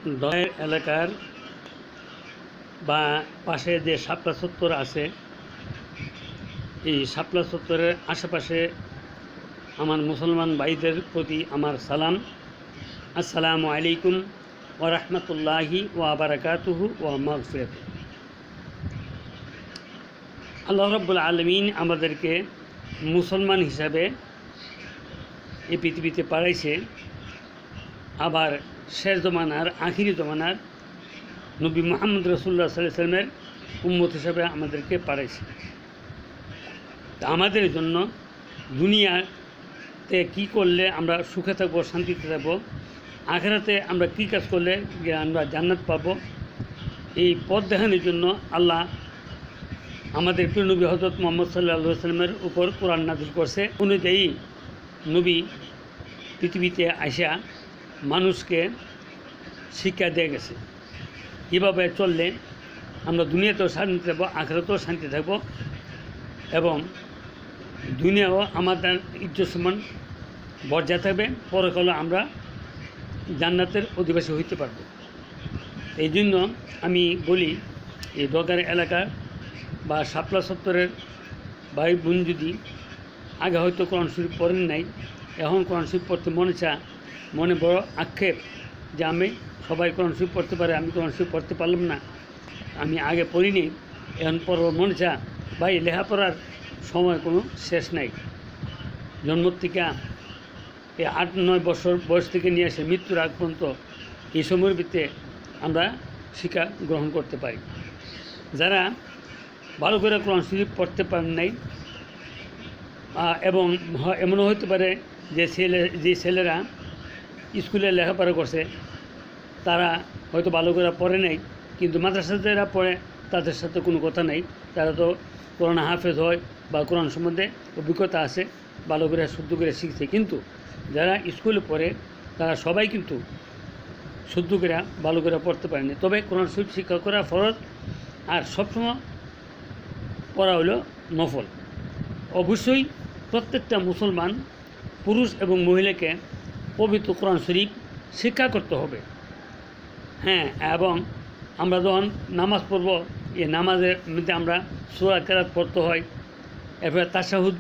দয়ের এলাকার বা পাশে যে শাপলা চত্বর আছে, এই শাপলা চত্বরের আশেপাশে আমার মুসলমান ভাইদের প্রতি আমার সালাম। আসসালামু আলাইকুম ওয়া রাহমাতুল্লাহি ওয়া বারাকাতুহু ওয়া মাগফিরাতুহু। আল্লাহ রাব্বুল আলামিন আমাদেরকে মুসলমান হিসাবে এই পৃথিবীতে পাঠাইছে, আবার শেষ জমানার আখিরি জমানার নবী মুহাম্মদ রাসূলুল্লাহ সাল্লাল্লাহু আলাইহি ওয়াসাল্লামের উম্মত হিসাবে আমাদেরকে পাঠাইছে। আমাদের জন্য দুনিয়াতে কি করলে আমরা সুখে থাকবো, শান্তিতে থাকবো, আখিরাতে আমরা কি কাজ করলে আমরা জান্নাত পাবো, এই পথ দেখানোর জন্য আল্লাহ আমাদের প্রিয় নবী হযরত মুহাম্মদ সাল্লাল্লাহু আলাইহি ওয়াসাল্লামের উপর কোরআন নাযিল করছে। অনুযায়ী নবী পৃথিবীতে আসা মানুষকে শিক্ষা দিয়ে গেছে কীভাবে চললে আমরা দুনিয়াতেও শান্তি থাকবো, আখিরাতেও শান্তি থাকবো এবং দুনিয়াও আমাদের ইজ্জত সম্মান বজায় থাকবে, পরকালে আমরা জান্নাতের অধিবাসী হইতে পারব। এই জন্য আমি বলি, এই দরকার এলাকার বা শাপলা চত্বরের ভাই বোন যদি আগে হয়তো কোরআন শরীফ পড়েন নাই, এখন কোরআন শরীফ পড়তে মনে বড় আক্ষেপ যে আমি সবাই কোরআন শরীফ পড়তে পারে, আমি কোরআন শরীফ পড়তে পারলাম না, আমি আগে পড়িনি, এখন পড়ব মনে চা। ভাই, লেখাপড়ার সময় কোনো শেষ নাই। জন্ম থেকে এই 8-9 বছর বয়স থেকে নিয়ে আসে মৃত্যুর আগ পর্যন্ত এই সময়ের ভিতরে আমরা শিক্ষা গ্রহণ করতে পারি। যারা ভালো করে কোরআন শরীফ পড়তে পারেন নাই, এবং এমনও হতে পারে যে ছেলেরা স্কুলে লেখাপড়া করছে তারা হয়তো ভালো করে পড়ে নাই, কিন্তু মাদ্রাসাতে যারা পড়ে তাদের সাথে কোনো কথা নেই, তারা তো কোরআন হাফেজ হয় বা কোরআন সম্বন্ধে অভিজ্ঞতা আছে, ভালো করে শুদ্ধ করে শিখছে। কিন্তু যারা স্কুলে পড়ে তারা সবাই কিন্তু শুদ্ধ করে ভালো করে পড়তে পারেনি। তবে কোরআন শরীফ শিক্ষা করা ফরজ, আর সবসময় পড়া হলো নফল। অবশ্যই প্রত্যেকটা মুসলমান পুরুষ এবং মহিলাকে পবিত্র কোরআন শরীফ শিক্ষা করতে হবে। হ্যাঁ, এবং আমরা যখন নামাজ পড়ব, এই নামাজের মধ্যে আমরা সূরা কেরাত পড়তে হয়, এরপরে তাশাহুদ,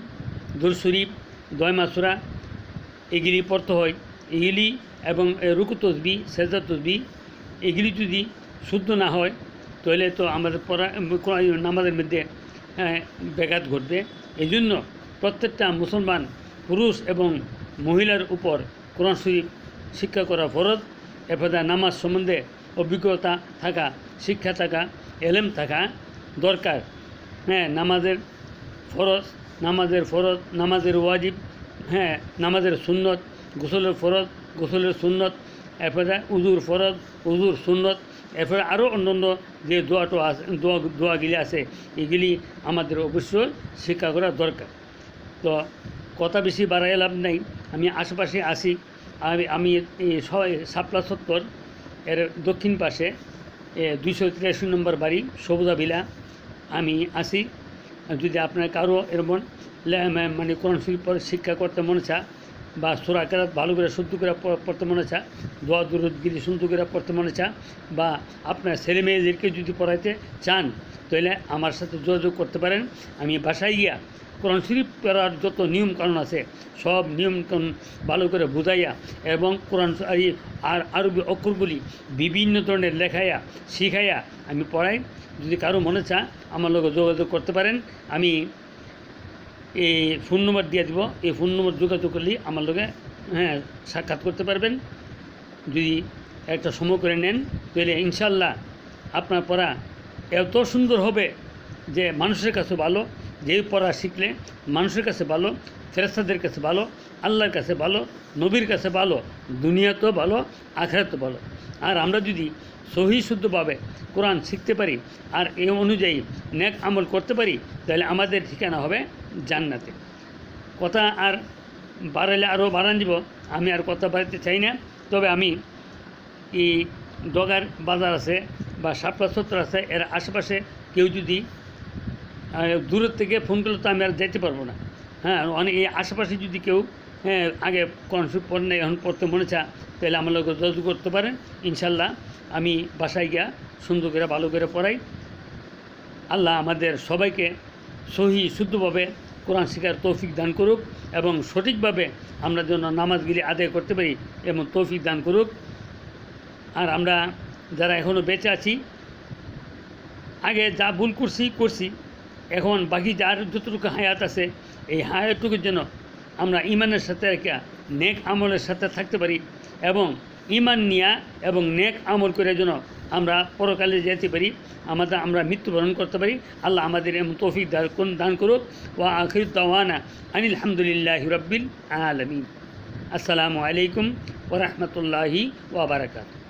দুরূদ শরীফ, দয়মা সূরা এগুলি পড়তে হয়। এগুলি এবং রুকু তসবিহ, সেজদা তসবিহ এগুলি যদি শুদ্ধ না হয় তাহলে তো আমাদের নামাজের মধ্যে ব্যাঘাত ঘটবে। এই জন্য প্রত্যেকটা মুসলমান পুরুষ এবং মহিলার উপর কোরআন শরীফ শিক্ষা করা ফরজ। এরপরে নামাজ সম্বন্ধে অভিজ্ঞতা থাকা, শিক্ষা থাকা, এলেম থাকা দরকার। হ্যাঁ, নামাজের ফরজ, নামাজের ওয়াজিব, হ্যাঁ, নামাজের সুন্নত, গোসলের ফরজ, গোসলের সুন্নত, এরপরে উজুর ফরজ, উজুর সুন্নত, এরপরে আরও অন্যান্য যে দোয়াগুলি আছে এগুলি আমাদের অবশ্যই শিক্ষা করা দরকার। তো কথা বেশি বাড়াই লাভ নাই, আমি আশেপাশে আসি। আমি এই শাপলা চত্বর এর দক্ষিণ পাশে 283 নম্বর বাড়ি, সবুজা ভিলা আমি আসি। যদি আপনার কারো এরকম মানে কোরআন শরীফ শিক্ষা করতে মনে চা, বা সূরা কেরাত ভালো করে শুদ্ধ করে পড়তে মনে চা, দোয়া দুরূদগিরি শুদ্ধ করে পড়তে মনে চা, বা আপনার ছেলে মেয়েদেরকে যদি পড়াইতে চান তাহলে আমার সাথে যোগাযোগ করতে পারেন। আমি বাসায় গিয়া কোরআন শরীফ পড়ার যত নিয়মকানুন আছে সব নিয়মকানুন ভালো করে বুঝাইয়া এবং কোরআন আর আরবি অক্ষরগুলি বিভিন্ন ধরনের লেখাইয়া শিখাইয়া আমি পড়াই। যদি কারো মনে চা আমার লগে যোগাযোগ করতে পারেন। আমি এই ফোন নম্বর দিয়ে দেব, এই ফোন নম্বর যোগাযোগ করলে আমার লগে সাক্ষাৎ করতে পারবেন। যদি একটা সময় করে নেন তাহলে ইনশাল্লাহ আপনার পড়া এত সুন্দর হবে যে মানুষের কাছে ভালো। যেই পড়া শিখলে মানুষের কাছে ভালো, ফেরেশতাদের কাছে ভালো, আল্লাহর কাছে ভালো, নবীর কাছে ভালো, দুনিয়াতেও ভালো, আখিরাতেও ভালো। আর আমরা যদি সহি শুদ্ধভাবে কোরআন শিখতে পারি আর এই অনুযায়ী নেক আমল করতে পারি তাহলে আমাদের ঠিকানা হবে জান্নাতে। কথা আর বাড়ালে আরও বাড়ান দিব, আমি আর কথা বাড়াতে চাই না। তবে আমি এই ডগার বাজার আছে বা শাপলা চত্বর আছে, এর আশেপাশে কেউ যদি দূরের থেকে ফোন করলে তো আমি আর যেতে পারবো না। হ্যাঁ, অনেক এই আশেপাশে যদি কেউ হ্যাঁ আগে কোরআন শরীফ পড়েন না, এখন পড়তে মনে চা, তাহলে আমার লোক যোগাযোগ করতে পারেন। ইনশাল্লাহ আমি বাসায় গিয়া সুন্দর করে ভালো করে পড়াই। আল্লাহ আমাদের সবাইকে সহি শুদ্ধভাবে কোরআন শিখার তৌফিক দান করুক এবং সঠিকভাবে আমরা যেন নামাজগুলি আদায় করতে পারি এবং তৌফিক দান করুক। আর আমরা যারা এখনও বেঁচে আছি, আগে যা ভুল করছি, এখন বাকি যার যতটুকু হায়াত আছে এই হায়াতটুকুর জন্য আমরা ইমানের সাথে রেখে নেক আমলের সাথে থাকতে পারি এবং ইমান নিয়া এবং নেক আমল করে যেন আমরা পরকালে যেতে পারি, আমরা মৃত্যুবরণ করতে পারি। আল্লাহ আমাদের এমন তৌফিক দান করুক। ওয়া আখির দাওয়ানা আনিল হামদুলিল্লাহি রাব্বিল আলামিন। আসসালামু আলাইকুম ওয়া রাহমাতুল্লাহি ওয়া বারাকাতুহু।